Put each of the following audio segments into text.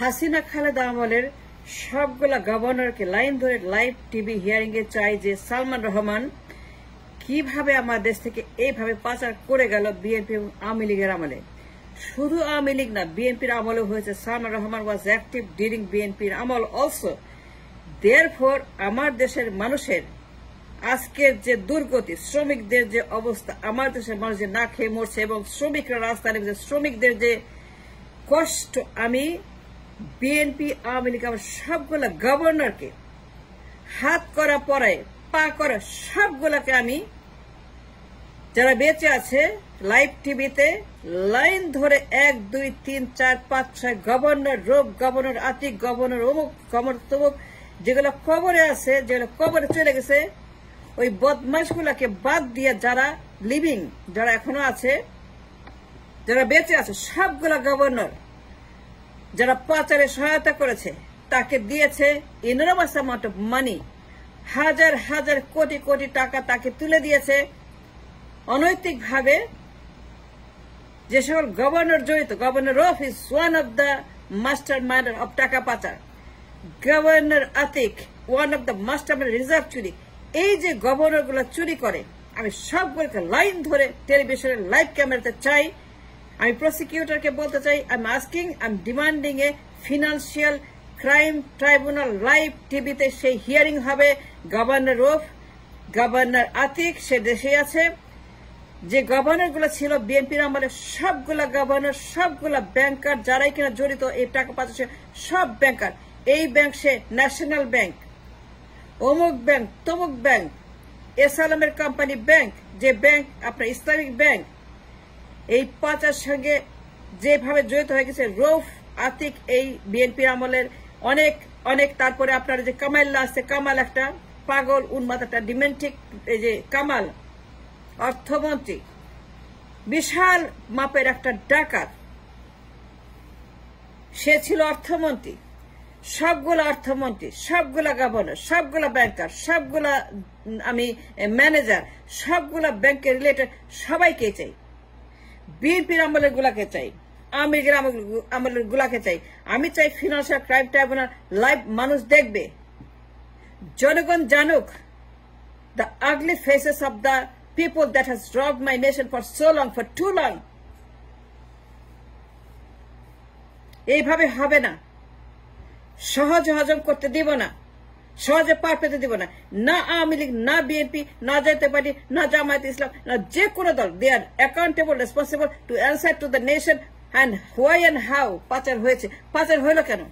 হাসিনা খালেদা আমলের সবগুলা গভর্নরকে লাইন ধরে লাইভ টিভি হিয়ারিং এ চাই যে সালমান রহমান কিভাবে আমার দেশ থেকে এইভাবে পাচার করে গেল বিএনপি এবং আওয়ামী লীগের আমলে। শুধু আওয়ামী লীগ না, বিএনপির আমলেও হয়েছে। সালমান রহমান ওয়াজ অ্যাক্টিভ ডিউরিং বিএনপির আমল অলসো। দেয়ারফর আমার দেশের মানুষের আজকের যে দুর্গতি, শ্রমিকদের যে অবস্থা, আমার দেশের মানুষ যে না খেয়ে মরছে এবং শ্রমিকরা রাস্তায় নেমেছে, শ্রমিকদের যে কষ্ট, আমি বিএনপি আওয়ামী লীগ আমার সবগুলা গভর্নরকে হাত করা পরে পা করা সবগুলাকে আমি যারা বেঁচে আছে লাইভ টিভিতে লাইন ধরে 1, 2, 3, 4, 5, 6 গভর্নর, রূপ গভর্নর, আতিক গভর্নর, অমুক গভর্নর, তমুক, যেগুলো কবরে আছে, যেগুলো কবরে চলে গেছে, ওই বদমাশগুলাকে বাদ দিয়ে যারা লিভিং, যারা এখনো আছে, যারা বেঁচে আছে, সবগুলা গভর্নর যারা পাচারে সহায়তা করেছে তাকে দিয়েছে ইনরমাস অ্যামাউন্ট অফ মানি, হাজার হাজার কোটি কোটি টাকা তাকে তুলে দিয়েছে অনৈতিকভাবে। যে সকল গভর্নর জড়িত, governor Rauf is one of the master minder of টাকা পাচার, governor Atiq one of the master minder reserve চুরি। এই যে গভর্নর গুলো চুরি করে, আমি সবগুলোকে লাইন ধরে টেলিভিশনের লাইভ ক্যামেরাতে চাই। আমি প্রসিকিউটরকে বলতে চাই, I am asking, I am demanding A financial crime tribunal live টিভিতে সেই হিয়ারিং হবে। গভর্নর রফ, গভর্নর আতিক সে দেশে আছে। যে গভর্নর গুলো ছিল বিএনপির আমলে, সবগুলা গভর্নর, সবগুলা ব্যাংকার যারাই কিনা জড়িত এই টাকা পাচ্ছে, সব ব্যাংকার। এই ব্যাংক সে ন্যাশনাল ব্যাংক, অমুক ব্যাংক, তমুক ব্যাংক, এস আলমের কোম্পানি ব্যাংক, যে ব্যাংক আপনার ইসলামিক ব্যাংক, এই পাচার সঙ্গে যেভাবে জড়িত হয়ে গেছে রৌফ, আতিক, এই বিএনপির আমলের অনেক অনেক। তারপরে আপনার যে কামাইল্লা আছে, কামাল একটা পাগল উন্মাদ, একটা ডিমেন্টিক, এই যে কামাল অর্থমন্ত্রী, বিশাল মাপের একটা ডাকাত, সে ছিল অর্থমন্ত্রী। সবগুলা অর্থমন্ত্রী, সবগুলা গভর্নর, সবগুলা ব্যাংকার, সবগুলা আমি ম্যানেজার, সবগুলা ব্যাংকের রিলেটেড সবাইকে চাই। বিএনপির আমলের গুলাকে চাই, আওয়ামী লীগের আমলের গুলাকে চাই। আমি চাই ফিনান্সিয়াল ক্রাইম ট্রাইব্যুনাল লাইভ মানুষ দেখবে, জনগণ জানুক the ugly faces of the people that has robbed my nation for so long, for too long. এইভাবে হবে না, সহজ হজম করতে দিব না, সহজে পার পেতে দিব না। না আওয়ামী লীগ, না বিএনপি, না জাতীয় পার্টি, না জামায়াত ইসলাম, না যে কোনো দল, they are accountable, responsible to answer to the nation and why and how পাচার হয়েছে। পাচার হইল কেন?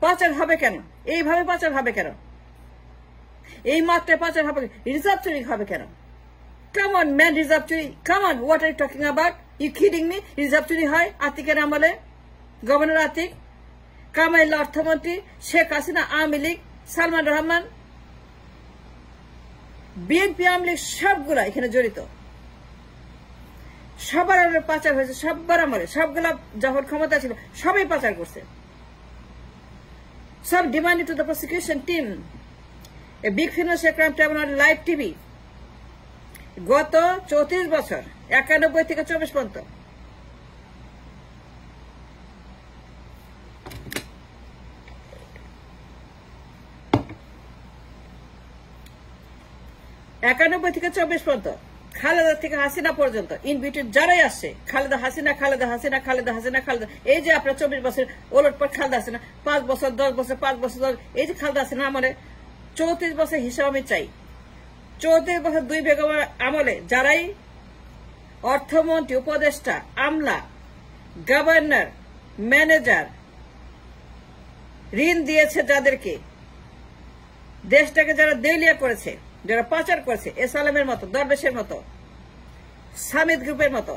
পাচার হবে কেন? এইভাবে পাচার হবে কেন? এই মাত্রায় পাচার হবে? রিজার্ভ চুরি হবে কেন? কাম অন ম্যান, রিজার্ভ চুরি, come on, what are you talking about? You kidding me? Reserve চুরি হয় আতিকের আমলে, গভর্নর আতিক, কামাইল্লা অর্থমন্ত্রী, শেখ হাসিনা, আওয়ামী লীগ, সালমান রহমান, বিএনপি, আওয়ামী লীগ সবগুলা এখানে জড়িত। সবার আমলে পাচার হয়েছে, সবার আমলে, সবগুলা যখন ক্ষমতা ছিল সবাই পাচার করছে। সব demanded to the prosecution team a big financial crime tribunal live TV. গত 34 বছর, 91 থেকে 24 পর্যন্ত, খালেদা থেকে হাসিনা পর্যন্ত, ইন বিটুইন যারাই আসছে, খালেদা হাসিনা, খালেদা হাসিনা, খালেদা হাসিনা, খালেদা, এই যে আপনার 24 বছর ওলট পর খালেদা হাসিনা, 5 বছর, 10 বছর, 5 বছর, এই যে খালেদা হাসিনা আমলে 34 বছর হিসাব আমি চাই। 34 বছর 2 বেগমের আমলে যারাই অর্থমন্ত্রী, উপদেষ্টা, আমলা, গভর্নর, ম্যানেজার, ঋণ দিয়েছে যাদেরকে, দেশটাকে যারা দেউলিয়া করেছে, যারা পাচার করেছে, এস আলমের মতো, দরবেশের মতো, সামিদ গ্রুপের মতো,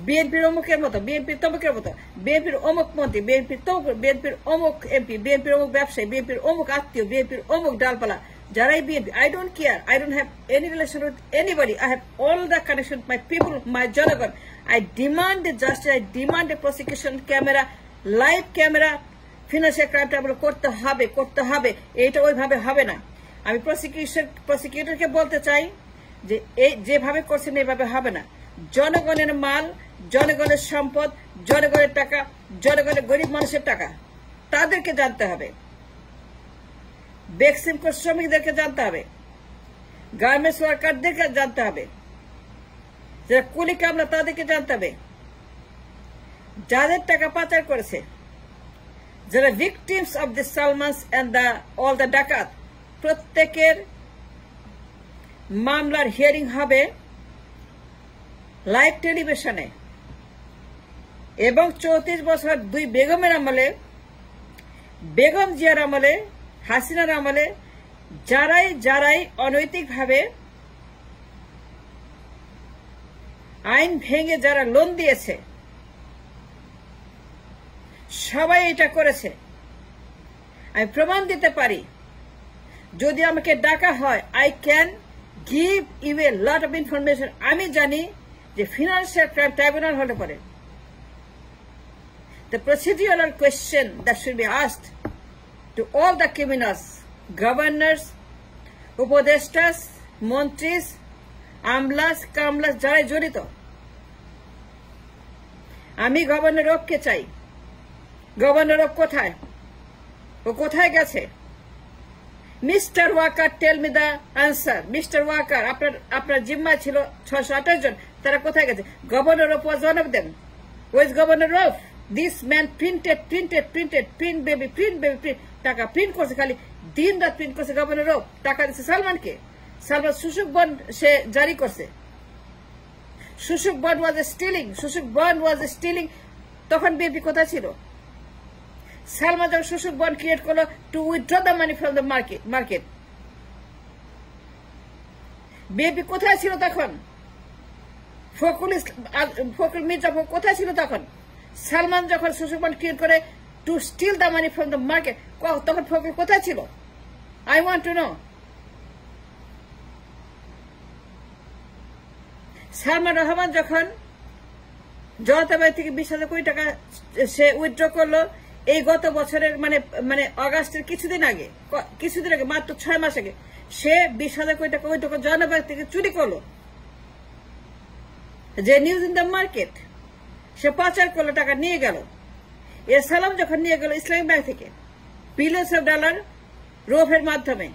বিএনপির অমুকের মতো, বিএনপির তমুকের মতো, বিএনপির অমুক মন্ত্রী, বিএনপির তমুক, বিএনপির অমুক এমপি, বিএনপির অমুক ব্যবসায়ী, বিএনপির অমুক আত্মীয়, বিএনপির অমুক ডালপালা, যারাই BNP, I don't care, I don't have any relation with anybody, I have all the connection my people, my জনগণ। I demand justice, I demand a prosecution camera, live camera, financial crime tribunal করতে হবে, করতে হবে। এইটা ওইভাবে হবে না। আমি প্রসিকিউটরকে বলতে চাই যে এই যেভাবে করছেন এইভাবে হবে না। জনগণের মাল, জনগণের সম্পদ, জনগণের টাকা, জনগণের গরিব মানুষের টাকা, তাদেরকে জানতে হবে। বেক্সিমকো শ্রমিকদেরকে জানতে হবে, গার্মেন্টস ওয়ার্কারদেরকে জানতে হবে, যারা কুলি কামলা তাদেরকে জানতে হবে, যাদের টাকা পাচার করেছে, যারা victims of the Salmans and all the ডাকাত, প্রত্যেকের মামলার হিয়ারিং হবে লাইভ টেলিভিশনে। এবং 34 বছর দুই বেগমের আমলে, বেগম জিয়ার আমলে, হাসিনার আমলে যারাই অনৈতিকভাবে আইন ভেঙে যারা লোন দিয়েছে, সবাই এটা করেছে। আমি প্রমাণ দিতে পারি, যদি আমাকে ডাকা হয়, I can give you a lot of information. আমি জানি যে ফিনান্সিয়াল ক্রাইম ট্রাইব্যুনাল হতে পারে। The procedural question that should be asked to all the criminals, governors, উপদেষ্টাস, মন্ত্রীস, আমলাস, কামলাস, যারাই জড়িত। আমি গভর্নর অফকে চাই। গভর্নর অফ কোথায়? ও কোথায় গেছে? Mister Walker, tell me the answer. Mister Walker, আপনার জিম্মায় ছিল 628 জন, তারা কোথায় গেছে? Governor of was one of them. Was governor of? This man print baby, print. টাকা প্রিন্ট করছে, খালি দিন রাত প্রিন্ট করছে গভর্নর অফ। টাকা দিচ্ছে সালমানকে। সালমান শুশুক বন্ড সে জারি করছে। শুশুক বন্ড ওয়াজ স্টিলিং। তখন বিএনপি কোথায় ছিল? সালমান যখন শুশুক বন্ড ক্রিয়েট করলো two withdraw the money from the market, BNP কোথায় ছিল তখন? ফখরুল মির্জা কোথায় ছিল তখন? সালমান যখন শুশুক বন্ড ক্রিয়েট করে to steal the money from the market, তখন ফখরুল কোথায় ছিল? I want to know. Salman Rahman যখন জনতা ব্যাংক থেকে 20,000 কোটি টাকা সে উইথড্র করলো, এই গত বছরের মানে অগাস্টের কিছুদিন আগে, মাত্র 6 মাস আগে, সে 20,000 কোটি টাকা উইথড্র করে জনতা ব্যাংক থেকে চুরি করলো। যে নিউজ ইন দ্য মার্কেট, সে পাচার করলো, টাকা নিয়ে গেল। এ সালাম যখন নিয়ে গেল ইসলামিক ব্যাংক থেকে বিলিয়ন্স অফ ডলার রোফের মাধ্যমে,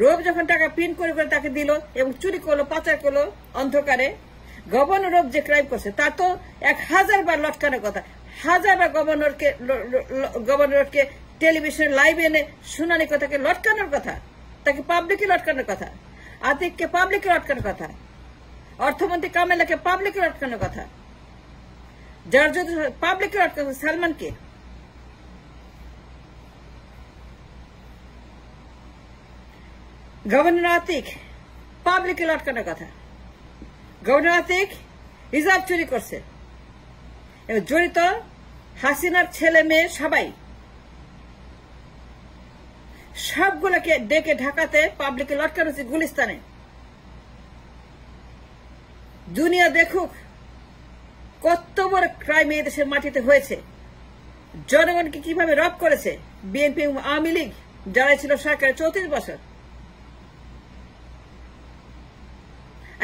রোব যখন টাকা প্রিন্ট করে তাকে দিল এবং চুরি করলো, পাচার করলো অন্ধকারে, গভর্নর রোব যে ক্রাইম করছে তার তো 1000 বার লটকানোর কথা। 1000 বার গভর্নরকে টেলিভিশন লাইভ এনে শুনানি কথাকে লটকানোর কথা, তাকে পাবলিকে লটকানোর কথা, আতিককে পাবলিকে লটকানোর কথা, অর্থমন্ত্রী কামেলাকে পাবলিকে লটকানোর কথা। যার যদি পাবলিকে লটকানো সালমানকে, গভর্নর আতিক পাবলিকে লটকানোর কথা। গভর্নর আতিক রিজার্ভ চুরি করছে, জড়িত হাসিনার ছেলে মেয়ে সবাই, সবগুলোকে ডেকে ঢাকাতে পাবলিকে লটকানো হচ্ছে গুলিস্তানে। দুনিয়া দেখুক কত বড় ক্রাইম এই দেশের মাটিতে হয়েছে, জনগণকে কিভাবে রব করেছে বিএনপি এবং আওয়ামী লীগ, যারা ছিল সরকারের 34 বছর।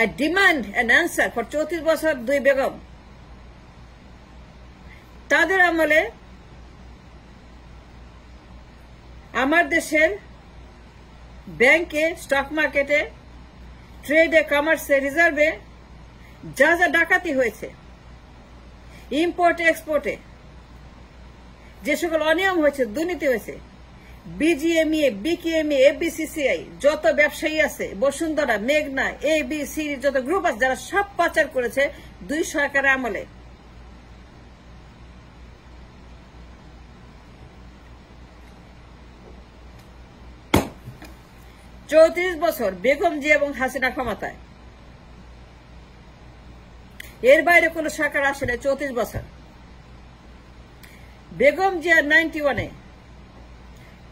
I demand an answer for 34 বছর দুই বেগম। তাদের আমলে আমার দেশের ব্যাংকে, স্টক মার্কেটে, ট্রেডে, কমার্সে, রিজার্ভে যা যা ডাকাতি হয়েছে, ইম্পোর্টে এক্সপোর্টে যে সকল অনিয়ম হয়েছে, দুর্নীতি হয়েছে, বিজিএমইএ, বিকেএমইএ, এফবিসিসিআই, যত ব্যবসায়ী আছে, বসুন্ধরা, মেঘনা, এবিসি, যত গ্রুপ আছে, যারা সব পাচার করেছে দুই সরকারের আমলে। চৌত্রিশ বছর বেগম জিয়া এবং হাসিনা ক্ষমতায়, এর বাইরে কোন সরকার আসলে 34 বছর। বেগম জিয়া 91-এ,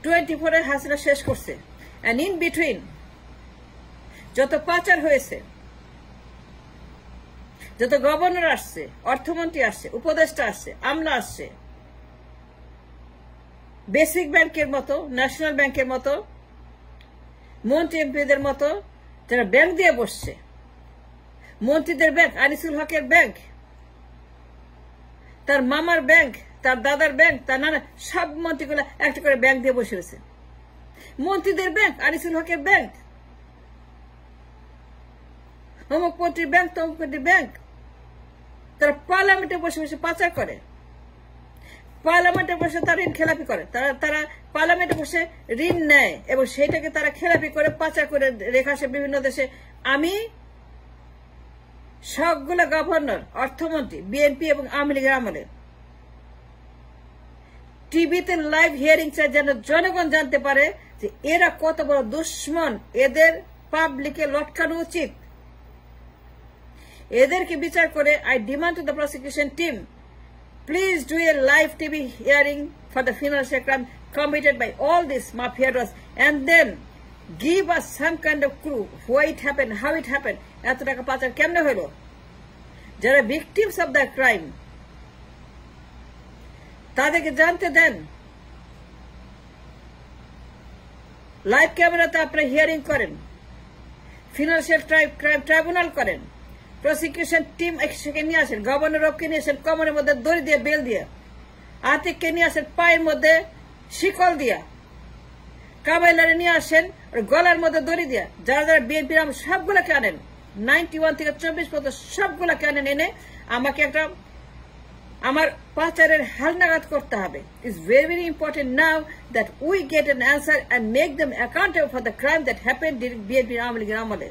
24-এ হাসিনা শেষ করছে। এন্ড ইন বিটুইন যত পাচার হয়েছে, যত গভর্নর আসছে, অর্থমন্ত্রী আসছে, উপদেষ্টা আসছে, আমলা আসছে, বেসিক ব্যাংকের মতো, ন্যাশনাল ব্যাংকের মতো, মন্ত্রী এমপিদের মতো যারা ব্যাংক দিয়ে বসছে, মন্ত্রীদের ব্যাংক, আনিসুল হকের ব্যাংক, তার মামার ব্যাংক, তার দাদার ব্যাংক, তার নানা, সব মন্ত্রীগুলো একটা করে ব্যাংক দিয়ে বসে রয়েছে। মন্ত্রীদের ব্যাংক, আনিসুল হকের ব্যাংক, অমুক মন্ত্রীর ব্যাংক, তমুক মন্ত্রীর ব্যাংক। তারা পার্লামেন্টে বসে বসে পাচার করে, পার্লামেন্টে বসে তারা ঋণ খেলাপি করে, তারা পার্লামেন্টে বসে ঋণ নেয় এবং সেইটাকে তারা খেলাপি করে পাচার করে রেখে আসে বিভিন্ন দেশে। আমি সবগুলো গভর্নর, অর্থমন্ত্রী, বিএনপি এবং আওয়ামী লীগের আমলে টিভিতে লাইভ হিয়ারিং চাই, যেন জনগণ জানতে পারে যে এরা কত বড় দুশ্মন। এদের পাবলিকে লটকানো উচিত, এদেরকে বিচার করে। I demand to the prosecution team, please do a live TV hearing for the financial crime committed by all these mafiados, and then give us some kind of clue why it happened, how it happened. এত টাকা পাচার কেমনে হলো? যারা victims of the crime তাদেরকে জানতে দেন। Live ক্যামেরাতে আপনারা হিয়ারিং করেন, ফিনান্সিয়াল ক্রাইম ট্রাইব্যুনাল করেন, প্রসিকিউশন টিম একসাথে নিয়ে আসেন, গভর্নর অফকে নিয়ে আসেন কমরের মধ্যে দড়ি দিয়ে বেল দিয়ে, আতিককে নিয়ে আসেন পায়ের মধ্যে শিকল দিয়া, কাবাইলারে নিয়ে আসেন গলার মধ্যে দড়ি দিয়া। যারা যারা বিএনপির সবগুলোকে আনেন, 91 থেকে 24 পর্যন্ত সবগুলোকে আনেন, এনে আমাকে একটা আমার পাচারের হালনাগাদ করতে হবে। It's very very important now that we get an answer and make them accountable for the crime that happened during বিএনপির আওয়ামী লীগের আমলে।